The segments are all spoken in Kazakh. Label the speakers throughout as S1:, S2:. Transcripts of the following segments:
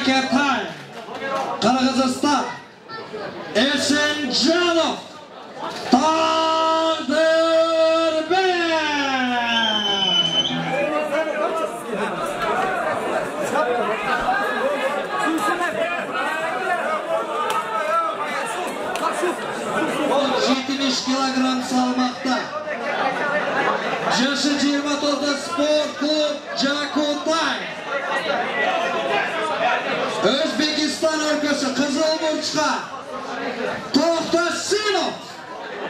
S1: Makatay, Kırgızistan, Esenjanov, Tağdırbek. Kilogram salmakta. Yaşı 29'da Spor Klub Jakutay. Özbekistan ülkesi Kızılburçka. Tohtasinov.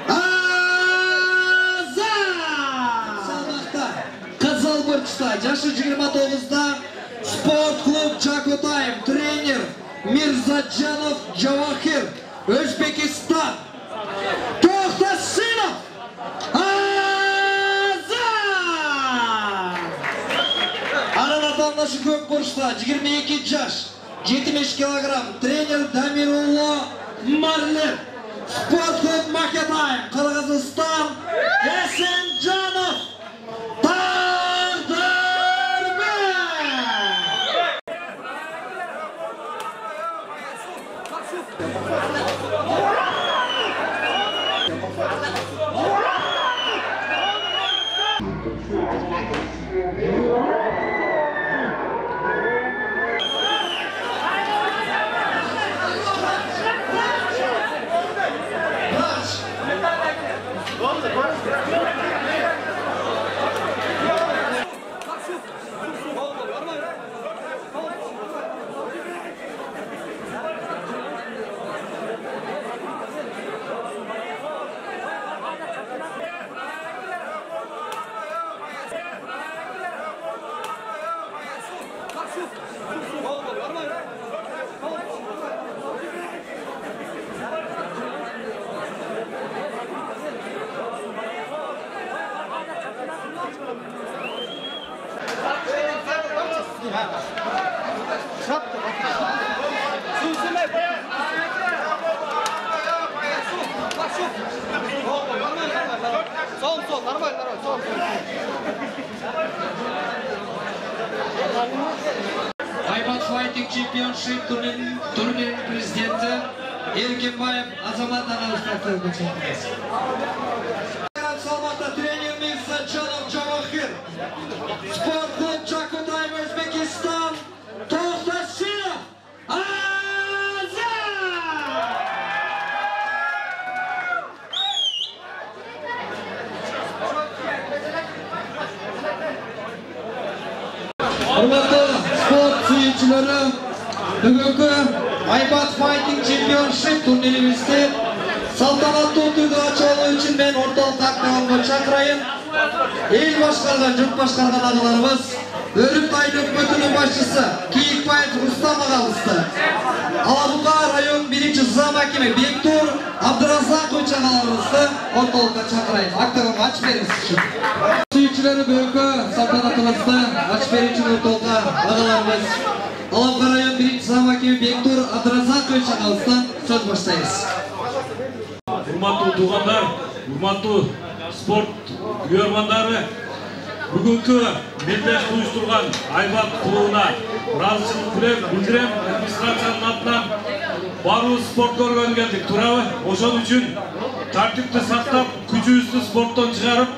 S1: Azam. Salmakta. Kızılburçta. Yaşı 29'da Spor Klub Jakutay. Trener Mirzajanov Javahir. Özbekistan. Tohtasinov. Vatandaşı Kökburç'ta 22 yaş 70 kilogram trener Damirullo Marlev Spor Klub Makatay Kırgızistan Esenjanov Tağdırbek. Aybat Fighting Championship turnirin prezidenti Erkinbayev Azamat Analistavda geçirdiniz. Salmakta trener Mirzajanov Javahir. Spor Klub Jakutay Özbekistan. Tohtasinov. Hurmatli sport suyunchilari, bugungi Aybat Fighting Championship turnirimizda saltanatli o'tirdi ochig'i uchun men o'rtoq qatnashchilarni chaqirayim. El boshqargan, yurt boshqargan a'zolarimiz, O'riktoy hukumatining boshchisi Kiyikbayev Rustam og'amizni, Alabuqa rayon 1-zam hakimi Bektur Abdurazzoqovich og'alarimizni o'rtoqqa chaqirayim. Oktagon ochib beriniz uchun. Suyunchilari bugungi saltanatimizda ochib beruvchi o'rtoqqa og'alarimiz Alabuqa rayon 1-zam hakimi Bektur Abdurazzoqovich og'amizdan so'z boshlaymiz.
S2: Hurmatli tuğanlar, hurmatli sport uyarmanları, bugünkü millet uyuşturgan Aybat klubuna razıçılık bildirem, administrasiyanın atынан barbız sport görgөнү келдик. Туурабы? Ошон үчүн тартипти сактап, күчүбүздү спорттон чыгарып,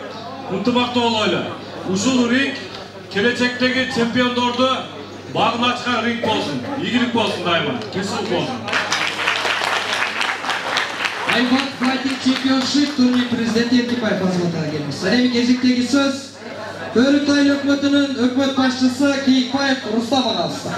S2: ынтымактуу болойлу. Ушул ринг келечектеги чемпиондорду багын ачкан ринг болсун. Ийгилик болсун дайыма, кесилик болсун.
S1: Aybat Fighting Championship turnirin prezidenti Erkinbayev Azamat'a gelmiş. Salemi Gezik'teki söz O'riktoy hukumatining hukumat boshchisi Kiyikbayev Rustam og'amizda.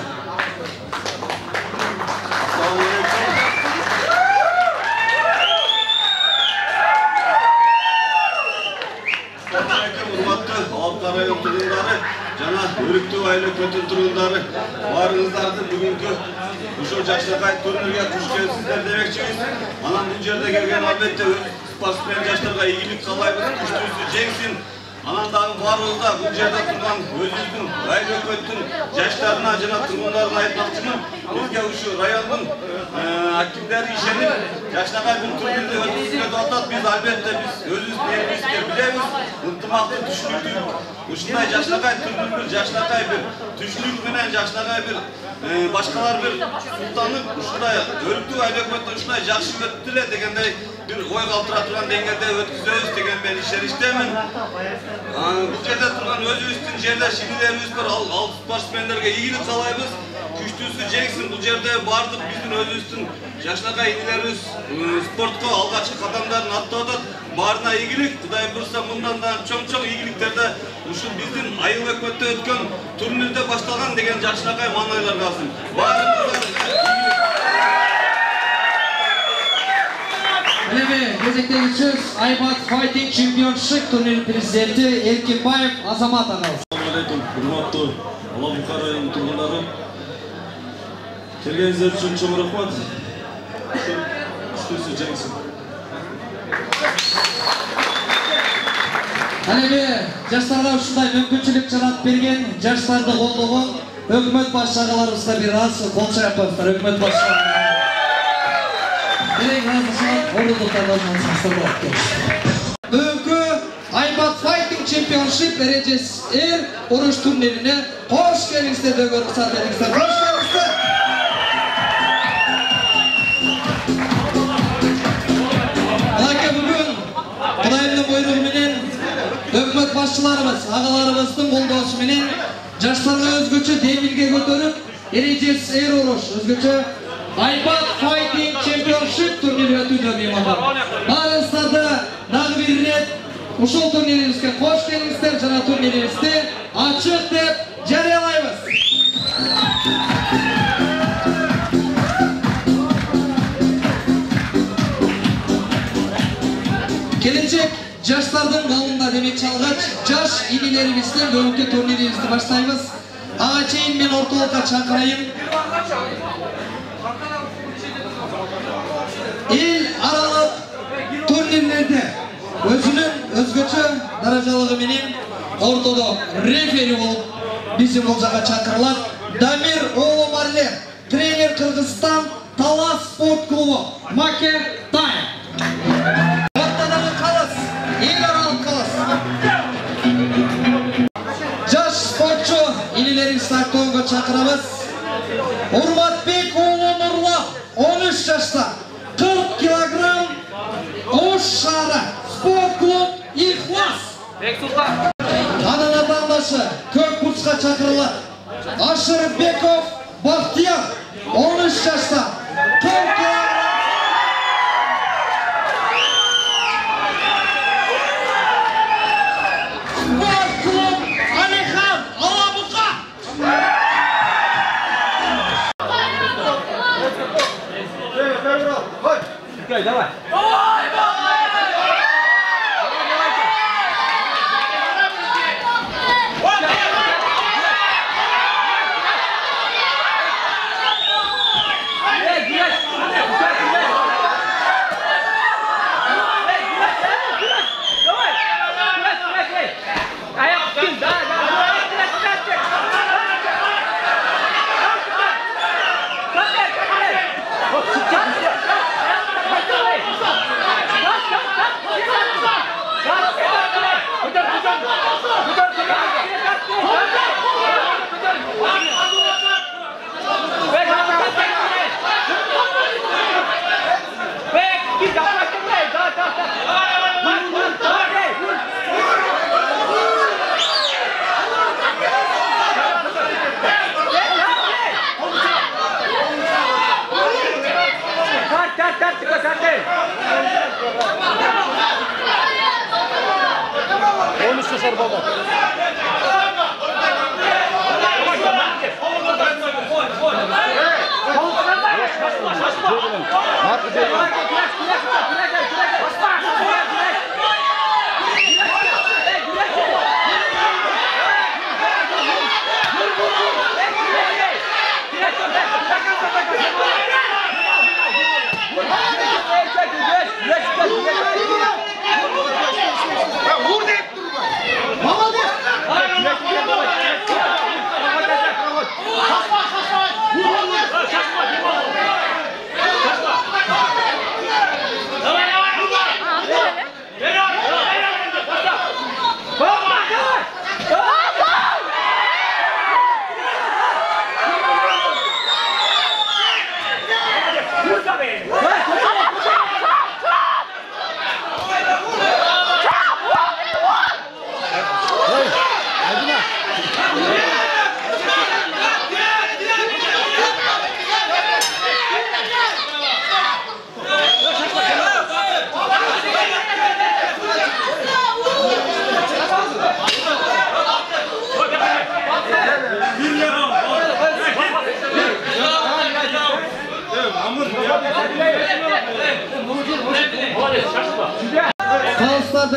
S3: Жана Өрүктүү айлыкөтүн тургундары баарыңыздарды бүгүнкү ушул жаштарга турнирге куш келипсиздер демекчибиз. Анан бул жерде келген албетте спортсмен жаштарга ийгилик каалайбыз, күчтүүсү жеңсин. Анан дагы баарыбыз да бул жерде турган өзүбүздүн айлыкөттүн жаштарына жана тургундарына айтмакчымын. Бизге ушул райондун активдери ишенип, жаштарга бул турнирди өткүзүүгө деп атат. Биз албетте өзүбүздүн элибизге билебиз, ынтымактуу түшүнүктүү ушундай жаштарга турнирди жаштарга бир түшүнүк менен жашнагай бир башкалар бир султандык ушундай өлкө айыл өкмөттү ушундай жакшы өттү эле дегендей бир ой калтыра турган деңгээлде өткүзөбүз деген мен ишеништемин. Бул жерде турган өзүбүздүн жерлеш инилерибиз бар, ал спортсмендерге ийгилик каалайбыз. Күчтүүсү жеңсин. Бул жерде бардык биздин өзүбүздүн жашнагай инилерибиз спортко алгачкы кадамдарын аттап атат. Баарына ийгилик. Кудай буйрса мындан да чоң ийгиликтерде ушул биздин айыл өкмөттө өткөн турнирде башталган деген жашнагай маанайлар калсын.
S1: Кезектеги сөз Айбат Fighting Championship турниринин президенти Эркинбаев Азамат агабыз.
S4: Assalamu alaikum, урматтуу Алабука районунун тургундары. Келгениңиздер үчүн чоң рахмат. Күчтүүсү жеңсин.
S1: Жаштарга ушундай мүмкүнчүлүк жаратып берген, жаштарды колдогон өкмөт башчыларыбызга бир аз кол чайып коюңуздар. Өкмөт башчылары. Бүгүнкү Айбат Fighting Championship эрежесир уруш турнирине кош келиңиздер деп уруксат этиңиздер. Кош келиңиздер. Мынакей бүгүн Кудайдын буйругу менен өкмөт башчыларыбыз, агаларыбыздын колдоосу менен жаштарга өзгөчө демилге көтөрүп, эрежесир уруш, өзгөчө Айбат Fighting Championship турнири өтүүдө меймандар. Баарыңыздарды дагы бир рет ушул турнирибизге кош келиңиздер жана турнирибизди ачык деп жарыялайбыз. Келечек жаштардын балында демек чалгач, жаш инилерибизден бүгүнкү турнирибизди баштайбыз. Ага чейин мен ортолукка чакырайын. Эл аралык турнирлерде өзүнүн өзгөчө даражалыгы менен ортодо рефери болуп биздин бул жака чакырылат Дамир Оломарле, тренер Кыргызстан Талас спорт клубу Маке Тайм. Ортодогу калыс, эл аралык калыс. Жаш спортчу инилерибизди актоого чакырабыз. Урматбек уулу Нурло 13 жашта 40 килограмм Ош шары спорт клуб Ихлас. Анын атандашы көк бурчка чакырылат. Ашырбеков Бактияр 13 жашта 40 килограмм спорт клуб Алихан Алабука.
S5: Давай.
S6: Давай!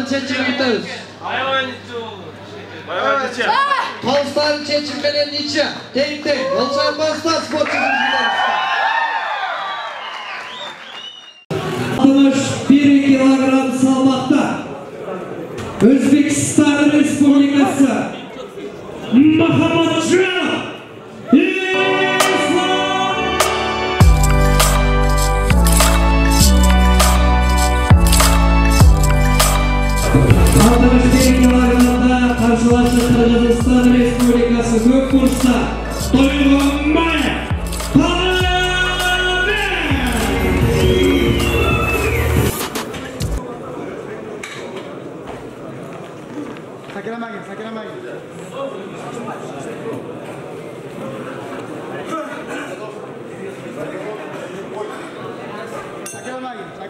S1: çeçimi bitiriz. Toğuzların çeçimleri niçe? Tek. Olçan Basta sporcu sürücüler. 61 kilogram salmakta Özbekistan Respublikası Mahamadcan İslam 61 kilogramda karşılaşan Kırgızistan Respublikası Gökbursa Toygunbay
S5: Sakiramagin.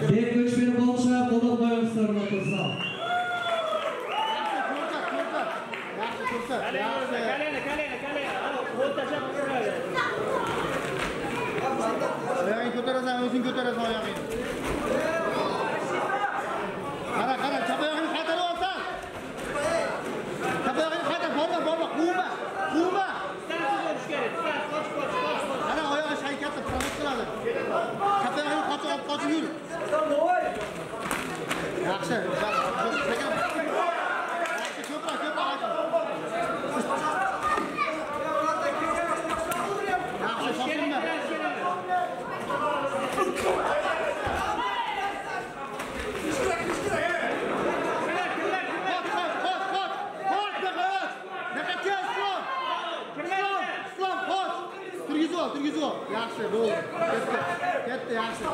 S1: Tek göçmeni bolşa kolun koyunslarına kılsal.
S5: Oyağını götürürsen, özün götürürsen oyağını. Kara, çap oyağını kaytarı olsan. Çap oyağını kaytar, borma, kuğma. Kara oyağını şaykatı, profet kıladı. Çap oyağını kaçı yürü. Yaxşı, köprak. Yaxşı, şoksunma. Turgizov. Yaxshi, bo'ldi. Ketdi, yaxshi.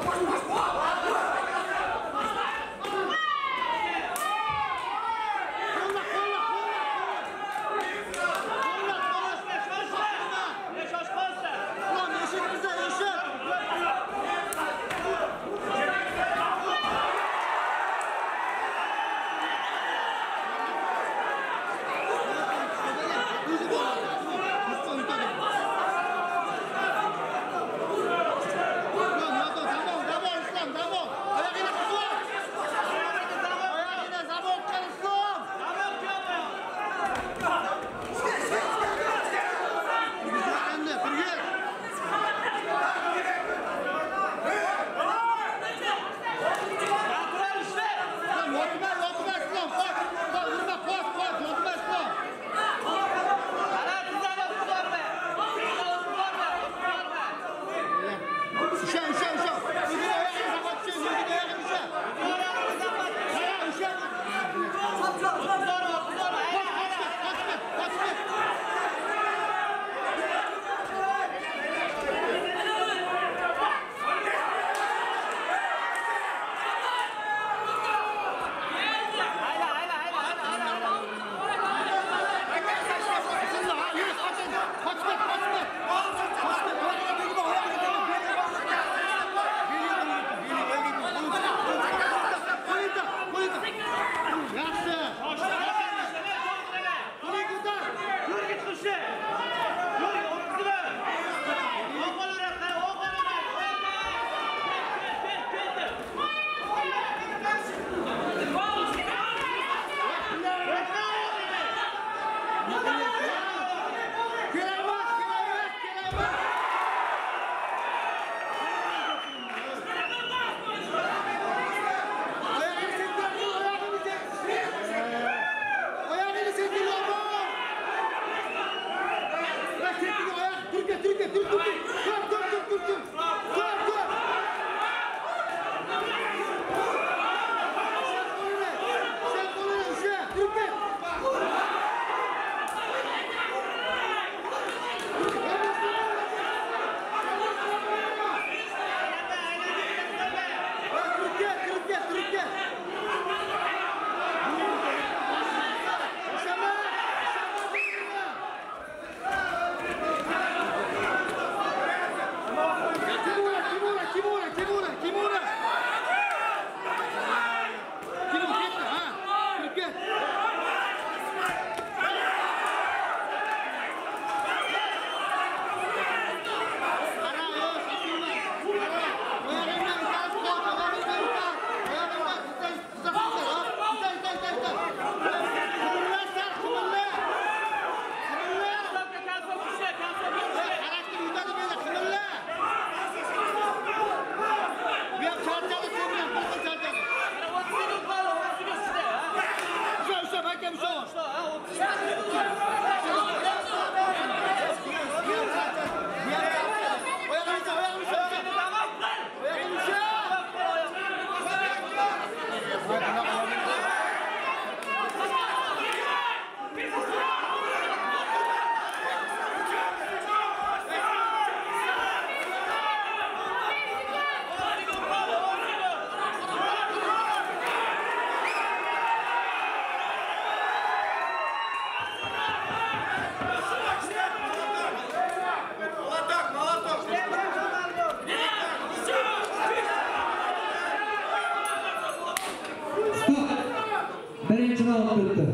S1: ketini alıp öttü.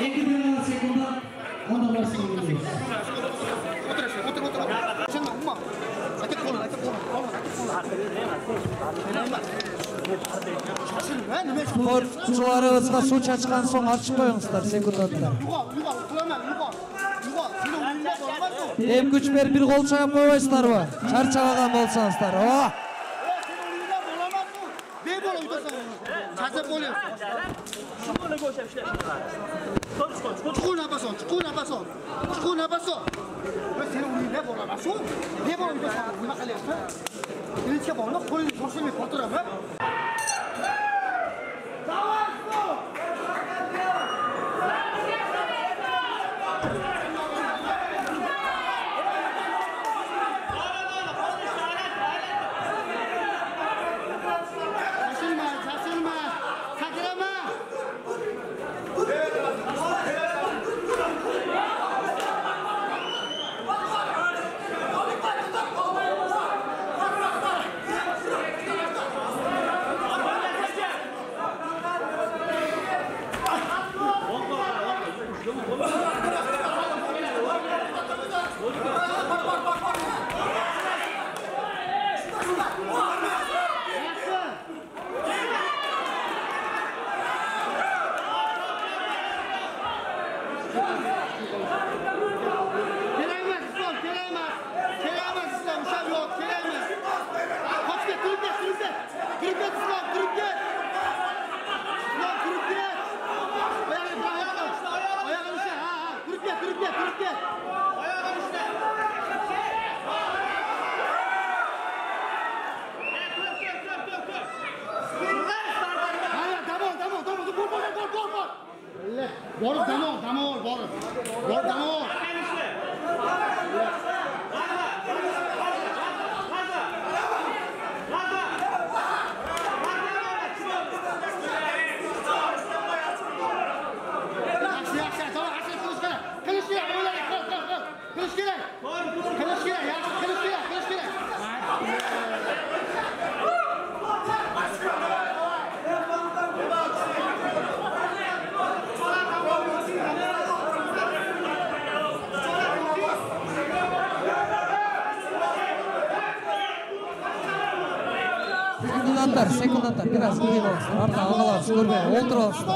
S1: 2 sekunda anlamasını biliyoruz. Sportçularımızga su çaçkan soň açıp koyuңuzlar sekundatlar. Hem güç berip bir kol çayıp koybaysızlarбы? Çarçabagan bolsaňızlar. Oh!
S5: Çukur napason. Ve senin orayı ne bolamazsın? Ne bolamazsın? Nima qilyapsan? Elitga borib, qo'lingni shoshilmay qotiraman. Şaşırma. Sakrama. Bor, damo.
S1: Sekundatlar, biraz kıyın olsun. Arda ağalarız, görmeyin, olduralısın.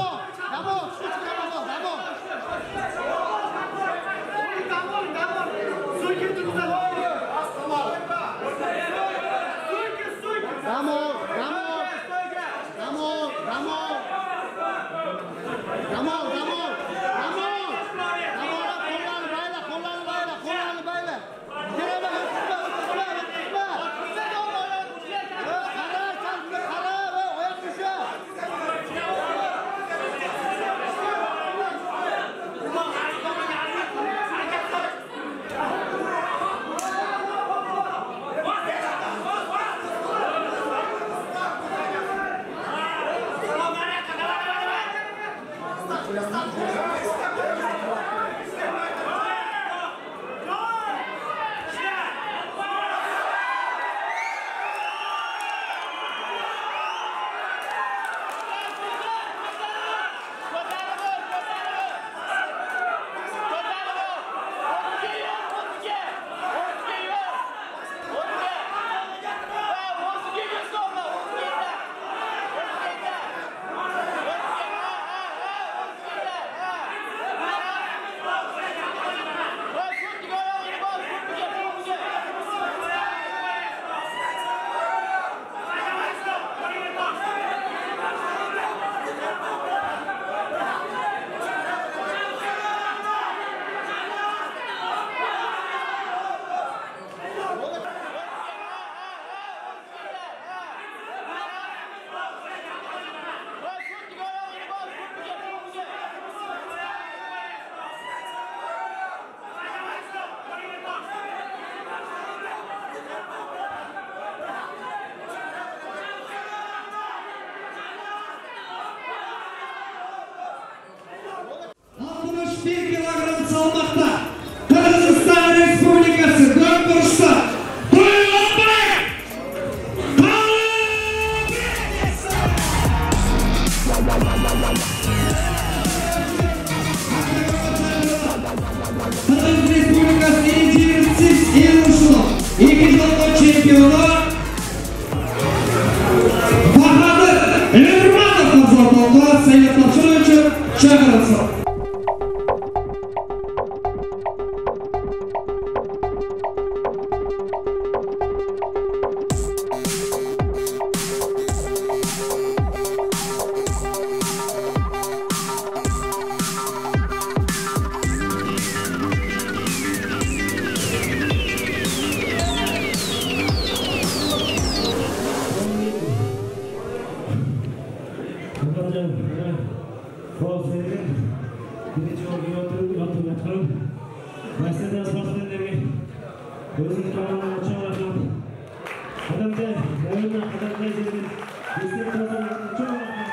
S6: Özgür Kaman'ın çok rahmat. Adamcay, yayınla Adamcay dedim. Destek kazanın çok rahmat.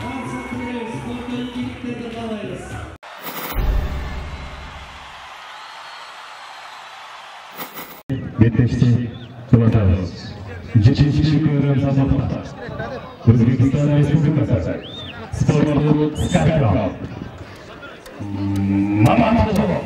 S6: Maksat Türkiye sporda ilkliklerinde kalayız.
S7: Yetişti Kıvatağız. Geçişli program salmakta. Özbekistan Respublikası. Sporlu Skarkal. Mamatov.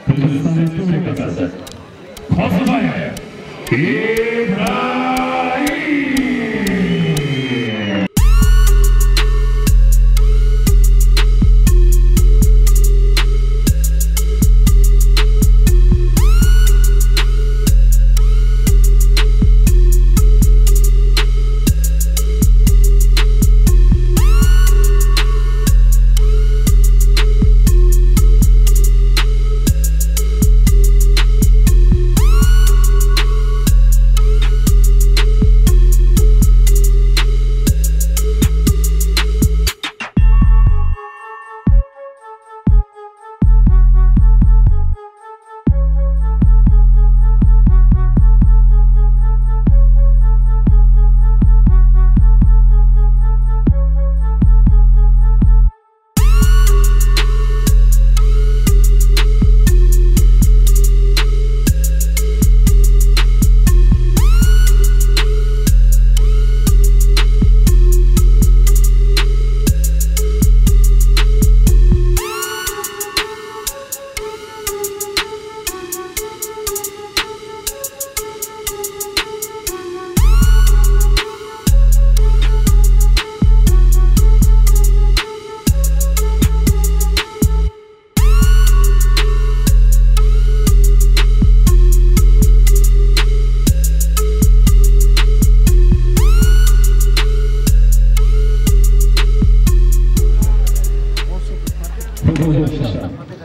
S7: Kırgızistan Respublikası. Kozmaya İbrahim.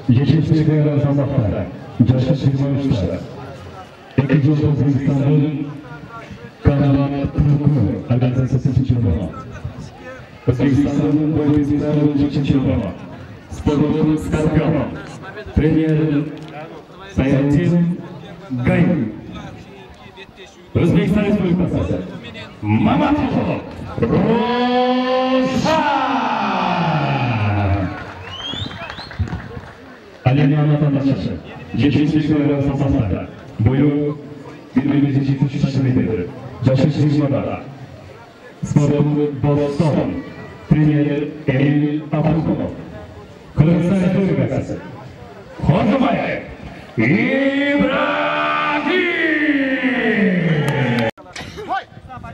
S7: Geçişli değerler sanmakta, Caşış 23'te, Ekici Özbekistan'ın Kanabat Kırıkı Organizasyası için çılgama. Özbekistan'ın Özbekistan'ın için çılgama. Sporlu Skarkal, Premier Sayatin Gayın. Özbekistan Respublikası. Mamatov. Aleyna vatandaşları, geçmişlik olarak safhada, boyu 1,73 santimetre, Caşış 20'da, sporlu Boston, Premier Emil Atakov, Kırgızistan Respublikası, Kozmaya İbrahim.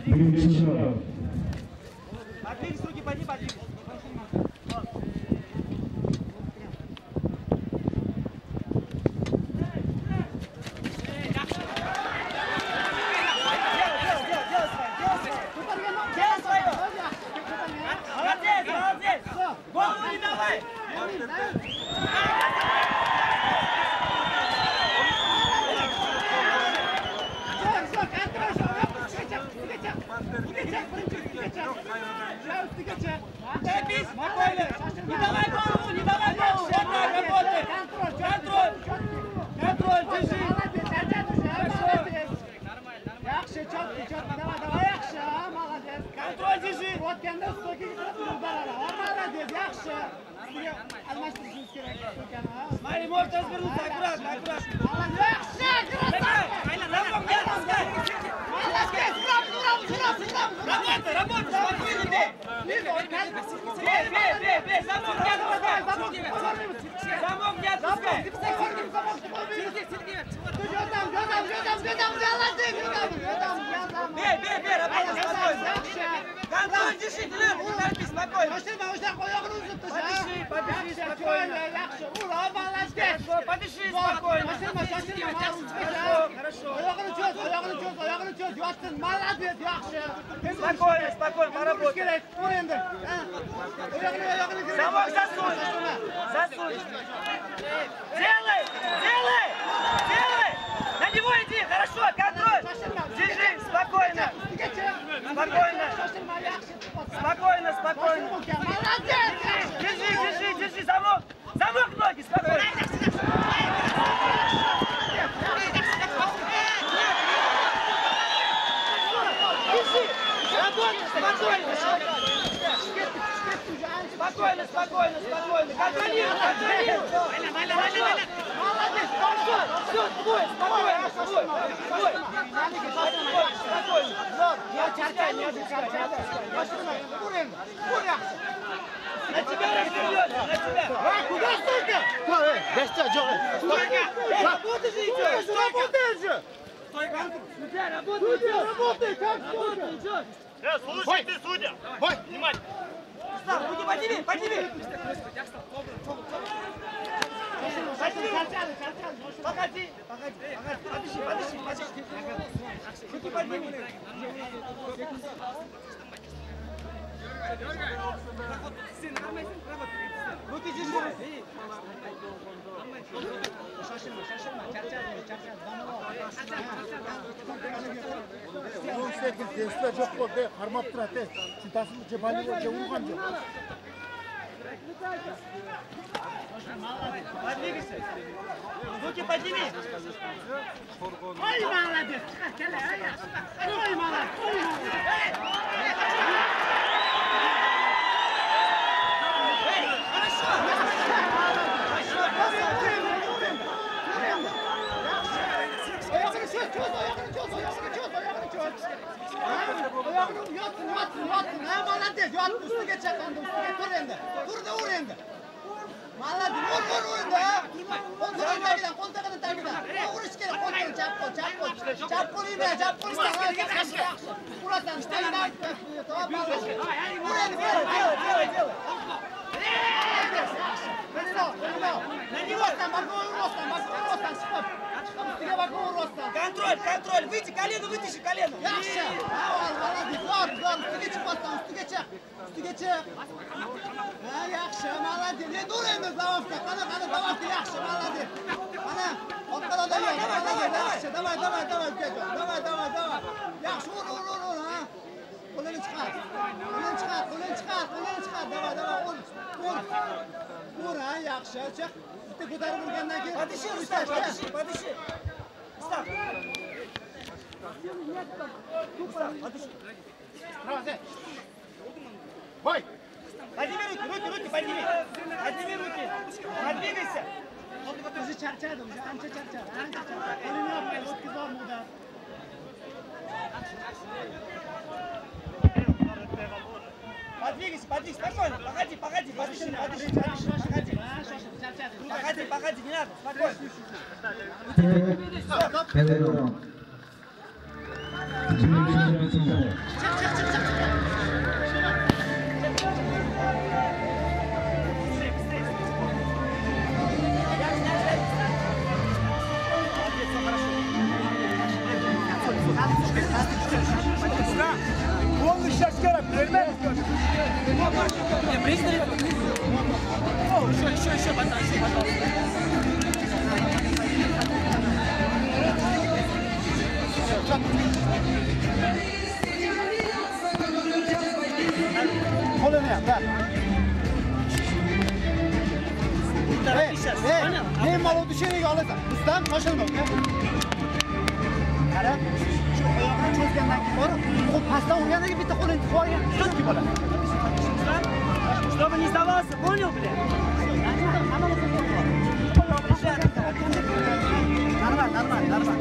S7: Birinci round.
S8: Контроль, выйти, колено, вытащи колено. Бой! Подними руки, подними! Подними руки! Подвигайся!
S5: Уже чарчады, уже анча чарчады.
S8: Подвигайся, спокойно, погоди, погоди, не надо, спокойно.
S5: Полный сейчас скоро, пример. Еще, Kolunu yap, ver. Ne malı düşeni alırsan. Ustam, koşulma. Kara, şu ayağını çözgenden gibi var. O pastan uyanına gibi bir de kolunu koyuyor. Tut gibi olur.
S8: Чтобы не сдавался, понял, бля?
S5: Normal.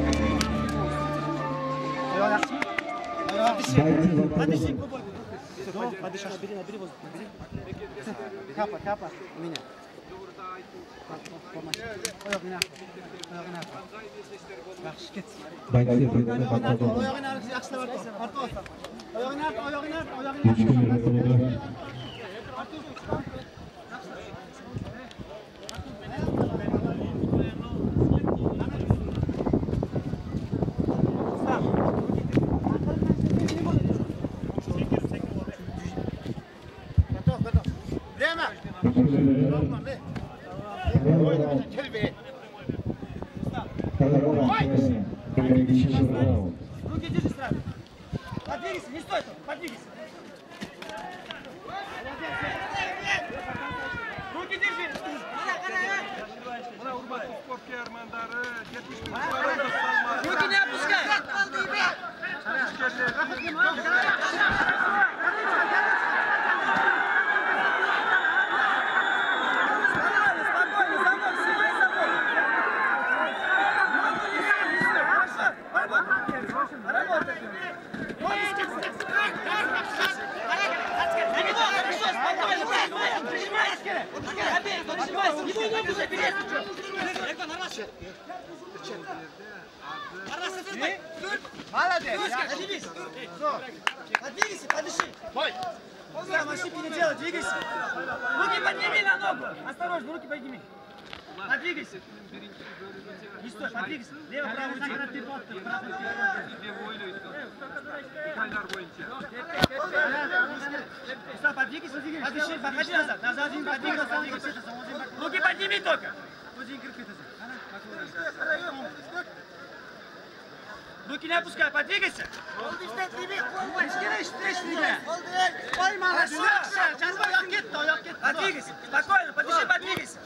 S8: Подыши,
S5: Подыши, набери воздух. Капа, у меня. Ayağını
S8: руки держи сразу. Подвигайся, не стой там, подвигайся. Руки держи. Руки не опускай.
S5: Молодец.
S8: Подвигайся, подыши. Сам ошибки не делай, двигайся. Руки подними на ногу. Осторожно, руки подними. Подвигайся. Не стой, подвигайся. Лево, право, Сам подвигайся. Подыши, подходи назад. Назад, подвигайся. Руки подними только. Руки не опускай, подвигайся. Подвигайся, спокойно, подыши, подвигайся.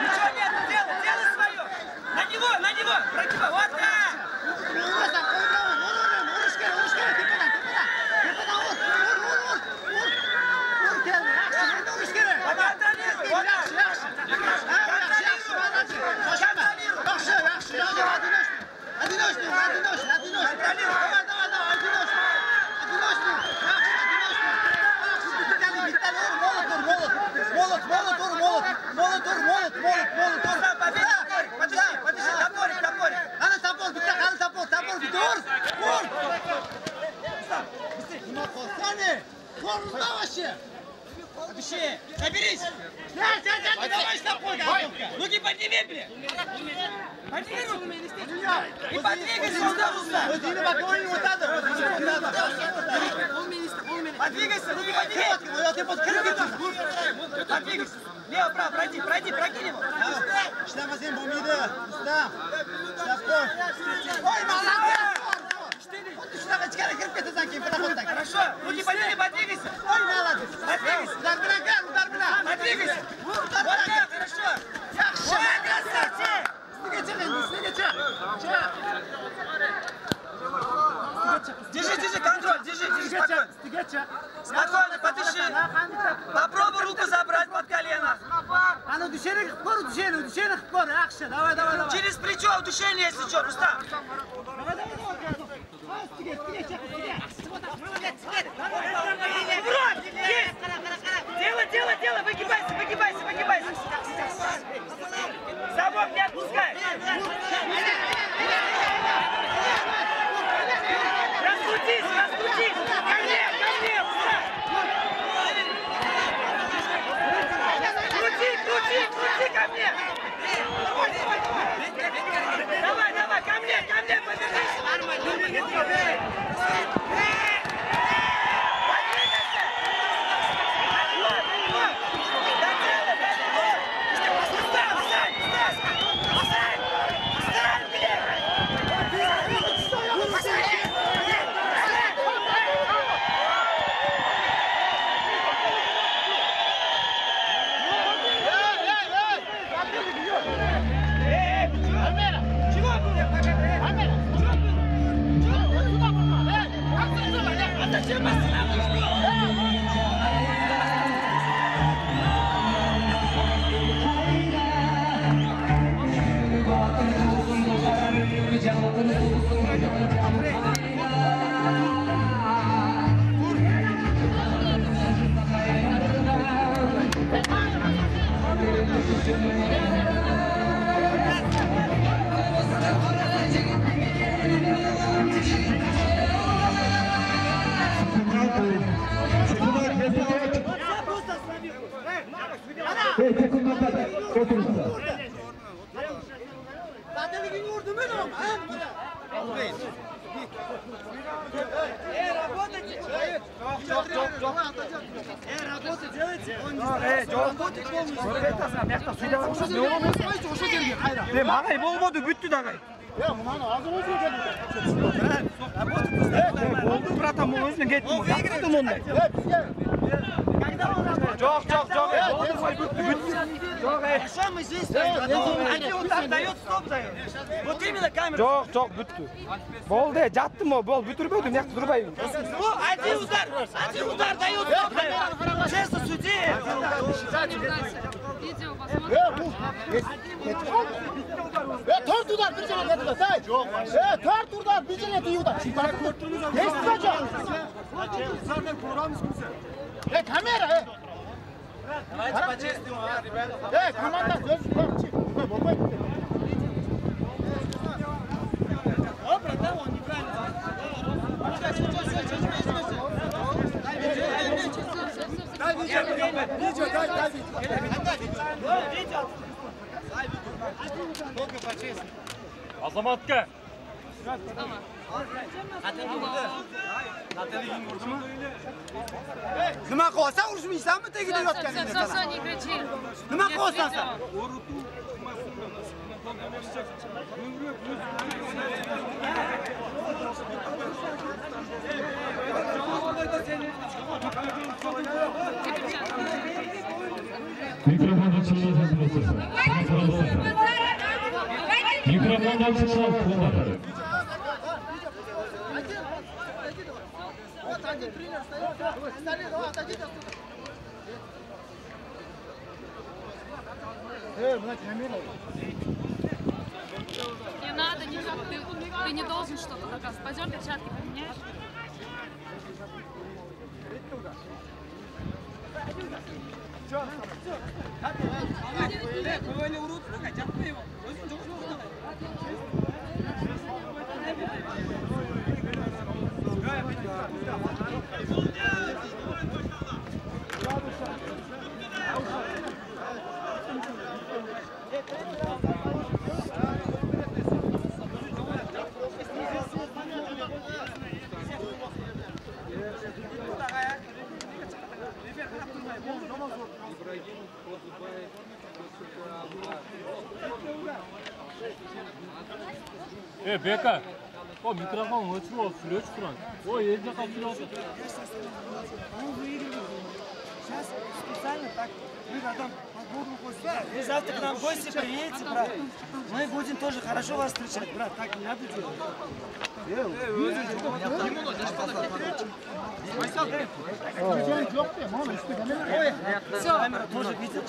S8: Ничего нет, делай свое. На него, против, вот так. Подыши, соберись! Давай стопой, руки подними, блин! Подними руки! И подвигайся, подвигайся, руки подними! Подвигайся! Лево, право, пройди, прокинь его! Ой, молодец! Хорошо, руки подними, подвигайся! Ой, молодец! Подвигайся! Подвигайся! Вот так, хорошо! Ой, красавчик! Держи, контроль, держи, спокойно. Спокойно, подыши. Попробуй руку забрать под колено. Через плечо удушение, если что, Рустам. Делай, выгибайся. Забор не отпускай! Раскрутись! Ко мне! Крути ко мне! Давай, ко мне, побежи! Мағай болмады, бүтті дағай. Болды, братан, бұл өзінің кеттім. Яқтыдым ондай. Жоқ. Что мы здесь стоим? Один вот так дает, стоп дает. Вот именно камера. Жоқ, бүтті. Болды, жаттым о, бол, бүтірбөдім, яқты тұрбайым. Один удар дает, стоп дает. Честно суди.
S9: Видео посмотрим.
S5: Tört uдар bir cene dedi say. Tört uдар bir cene diyor da. Neyse hocam. Zaten program ismisi. Kamera. Давайте по-честному, ребята. Команда, молодой. О, братан, он неправильно.
S2: Азаматка.
S5: Nima qilsan, urishmaysanmi tegida yotganingda?
S9: Все, не кричи.
S5: Nima qilsan sen?
S7: Mikrofon açılmasın dostlar. Mikrofon açılmasın.
S5: Вот один тренер стоит, остальные отойдите.
S9: Не надо, ты не должен что-то доказывать. Пойдем перчатки поменяешь.
S2: Бека, о, микрофон өчүп, сүрөчүп турат. Ой, элде калып
S8: Сейчас специально так, мы потом подводку после. Вы завтра к нам в гости приедете, брат. Мы будем тоже хорошо вас встречать, брат. Так не надо делать.
S9: Все.
S8: Тоже видел,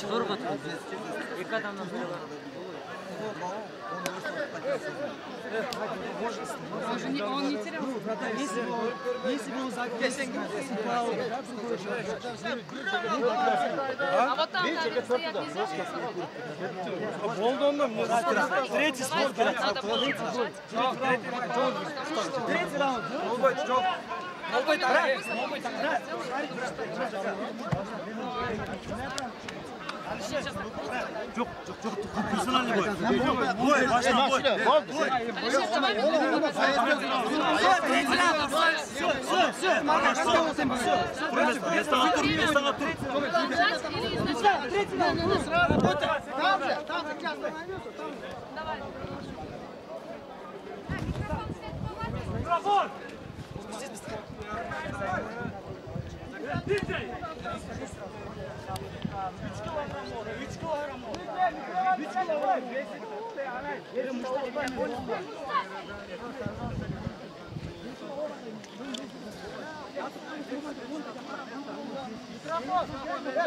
S9: Он не терял.
S8: Если бы он закрылся,
S9: А вот там надо стоять нельзя.
S8: Болдонда мне третий спорт керек. Третий раунд. Жоқ, персональный бой. Бой, машина, бой.
S9: Продолжать или изначально?
S5: Там же,
S9: Давай.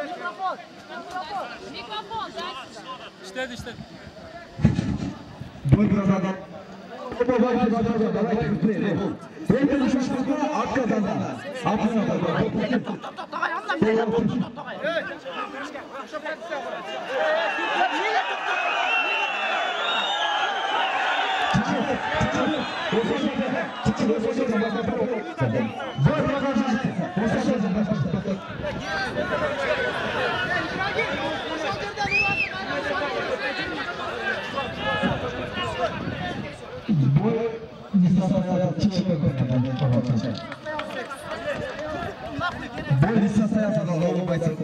S2: Микрофон!
S9: Микрофон, да?
S2: İşte.
S10: Бой бразада. Давайте быстрее. Третий участник отказано. Бой не состоялся. Бой не состоялся, голову бойцов.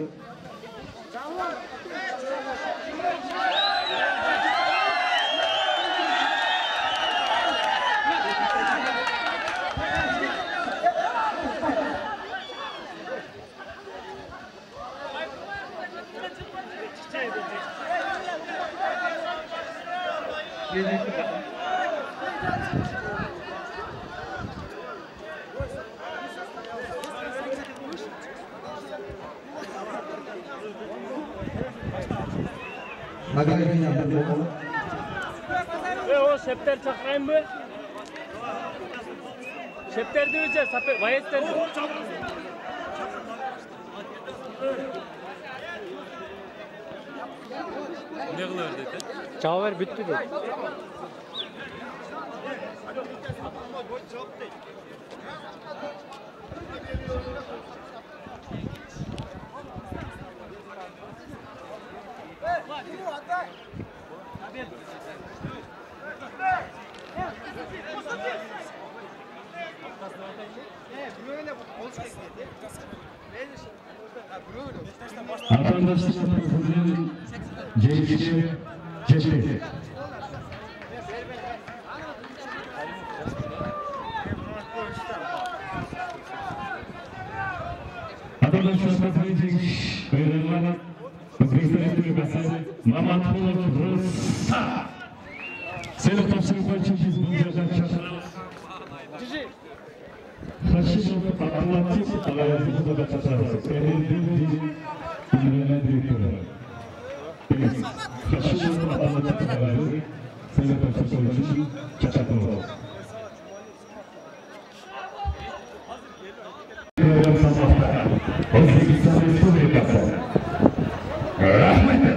S2: O şepter çakmayın mı? Şepter diyeceğiz. Vayetler. Ne kılıyor dedi?
S8: Çağver bitti dedi.
S7: Arkadaşlar bugün Cephe. Arkadaşlar bugün Özbekistan Respublikası Mamatulov Rusta. Seni topçılık için biz bu yerden çağırıyoruz. Haşimov Anlatif alayasını da çağırıyoruz. Ünlüğüne direktörü. Haşimov Anlatif alayasını seni topçılık için çağırıyoruz. Özbekistan Respublikası. Rahmetler.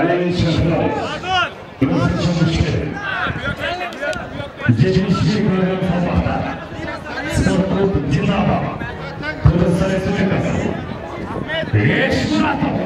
S7: Galeriyi Şahlar. Burası Çamuşkere. 71 kilogram sabahta. Spor Klub Dinamo. Kırgızistan Respublikası. 5 Muratov.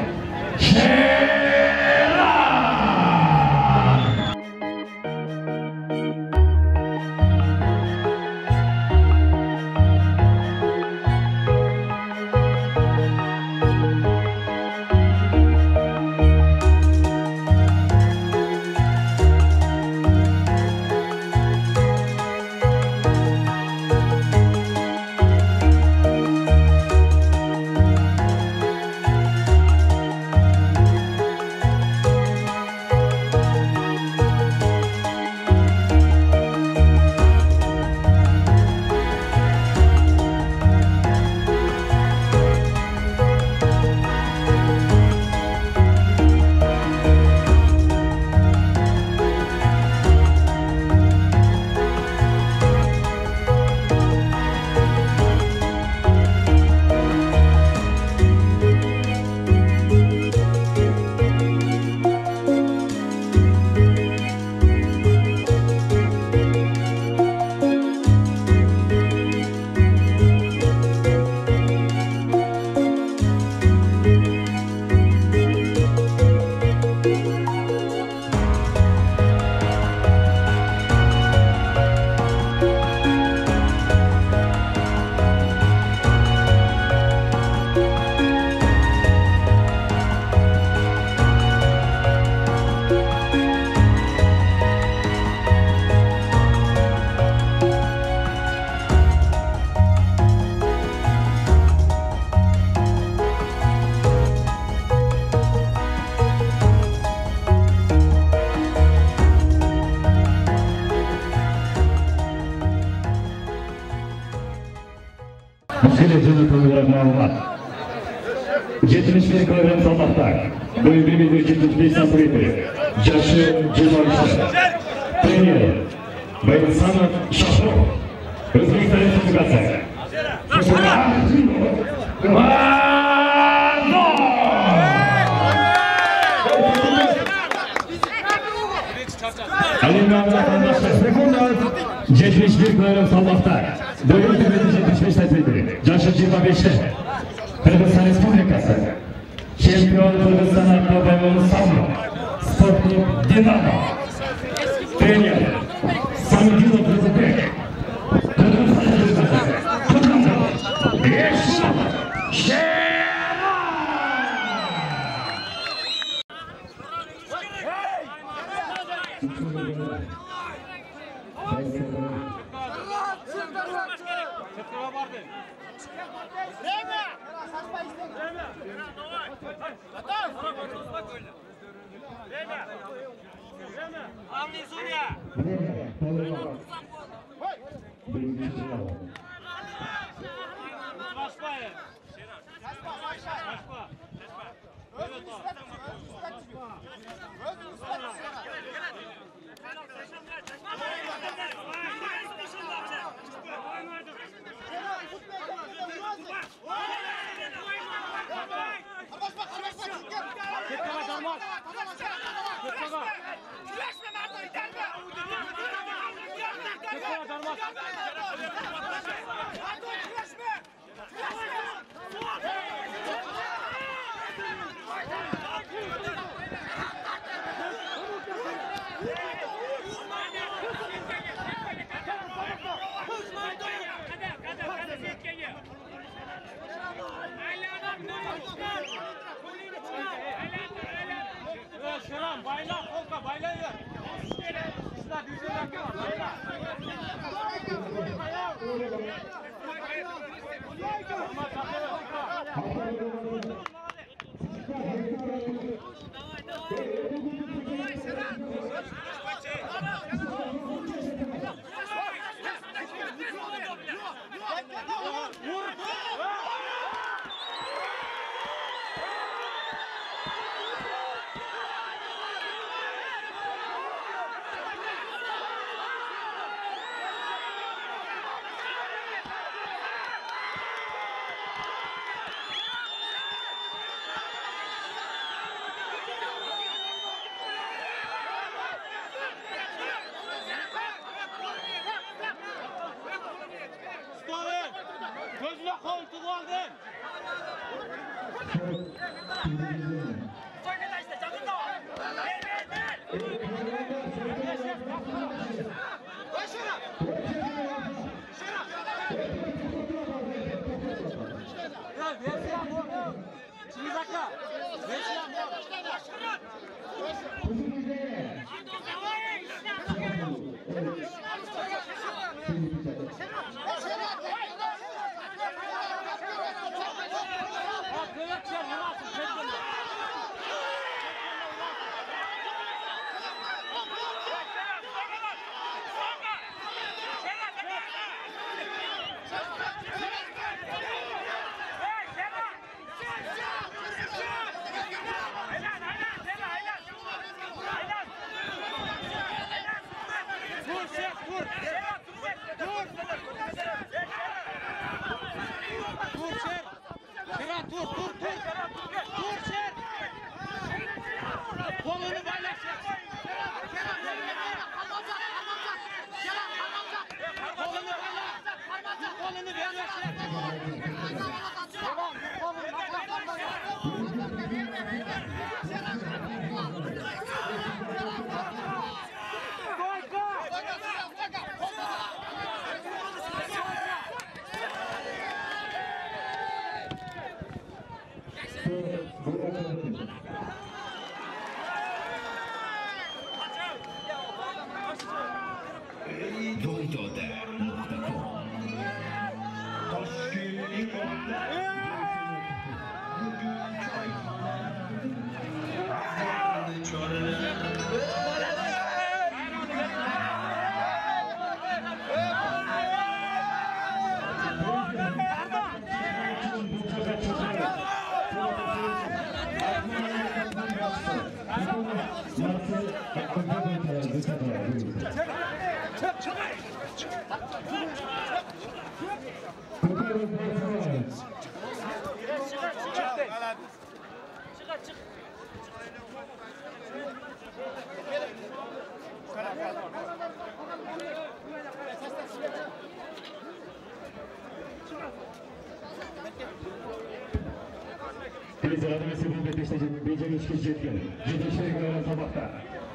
S7: Müskeleci'nin tanıyarak malumat. 71 kilogram salmakta. Boyu 1,75 santimetre. Yaşı 23. Trainer. Bayılsanov Shahrukh. Özbekistan Respublikası. Alimran vatandaşlar. 71 kilogram salmakta. Boyu 1,75 santimetre. Yaşı 25'te. Kırgızistan Respublikası. Şampiyon Kırgızistan Akbabayolu Sambo. Spor Klub Dinamo. Trainer. Samidinov Rızıbek. Kırgızistan Respublikası. Kırgızistan. 5
S2: Şuran bayla kolka bayla ya. Şuna düzgün bakıyor. Bayla.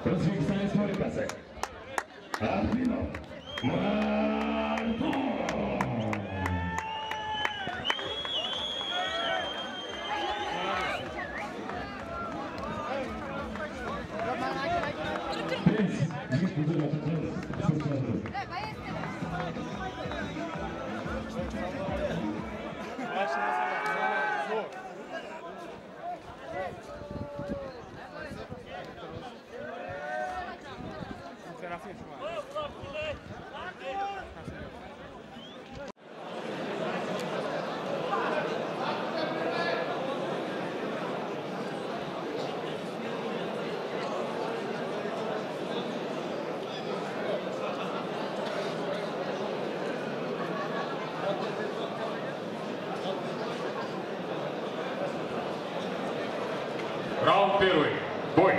S7: O'zbekiston Respublikasi Arminov Mardon Раунд первый. Бой.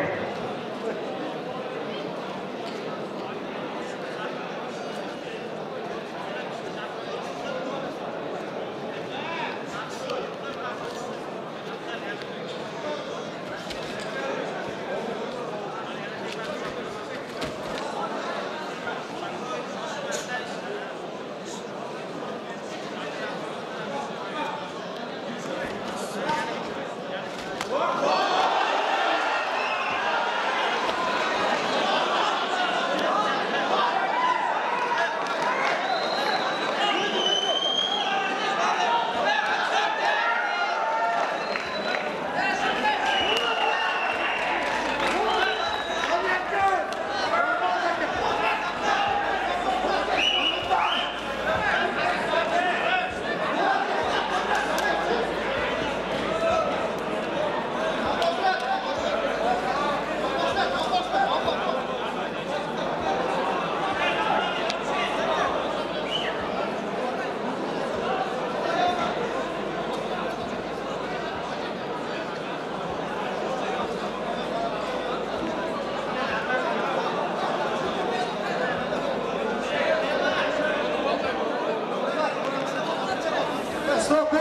S10: Stop,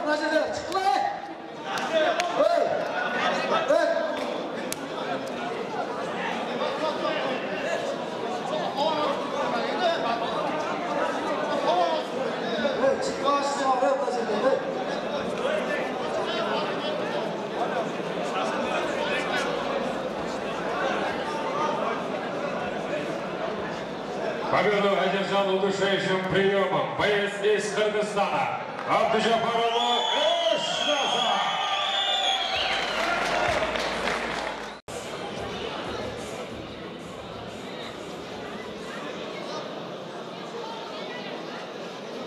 S10: mına жерде, çıkma.
S7: Победу одержал удушающим приемом боец из Кыргызстана Абдужапарұлы Эшназа.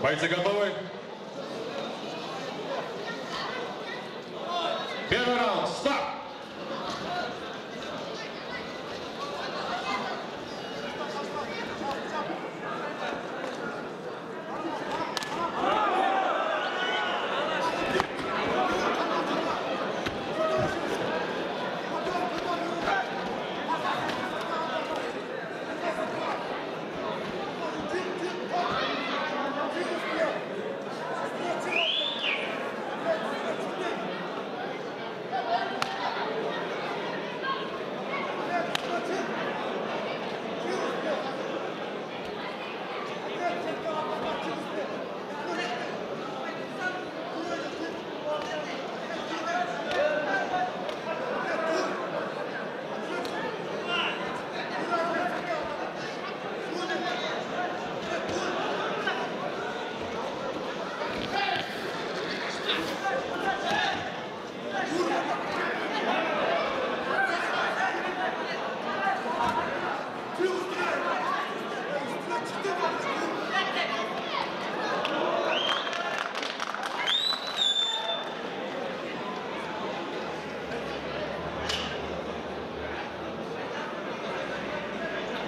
S7: Бойцы готовы? Первый раунд, старт!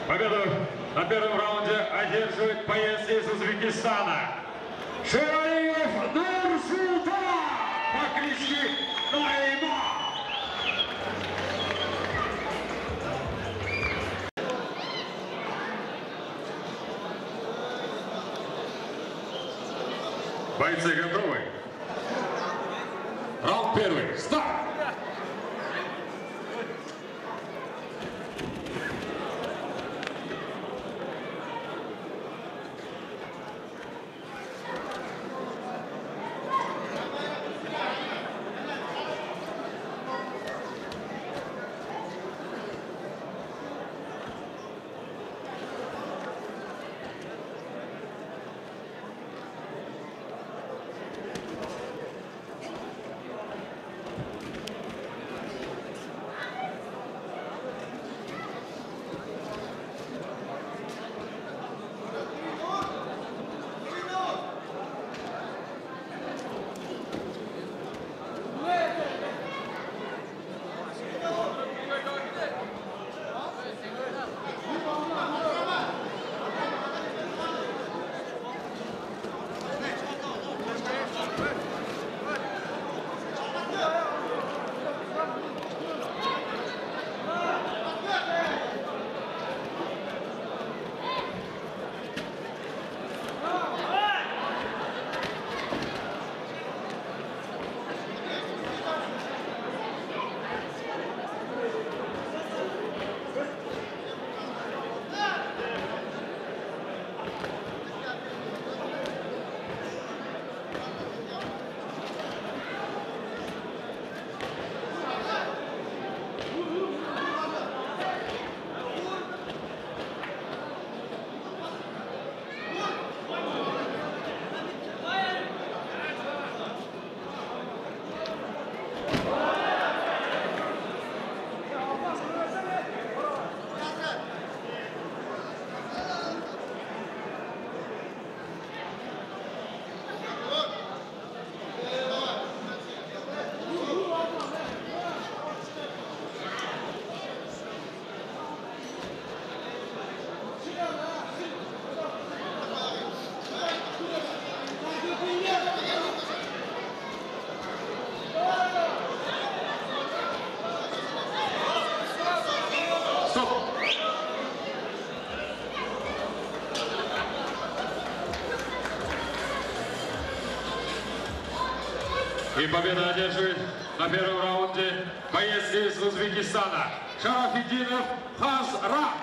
S7: Победу на первом раунде одерживает боец из Узбекистана Шералиев Нурсултан по кличке Наима. Бойцы готовы? Раунд первый. Старт!
S11: И победу одерживает на первом раунде боец из Узбекистана Шарафиддинов Хазра.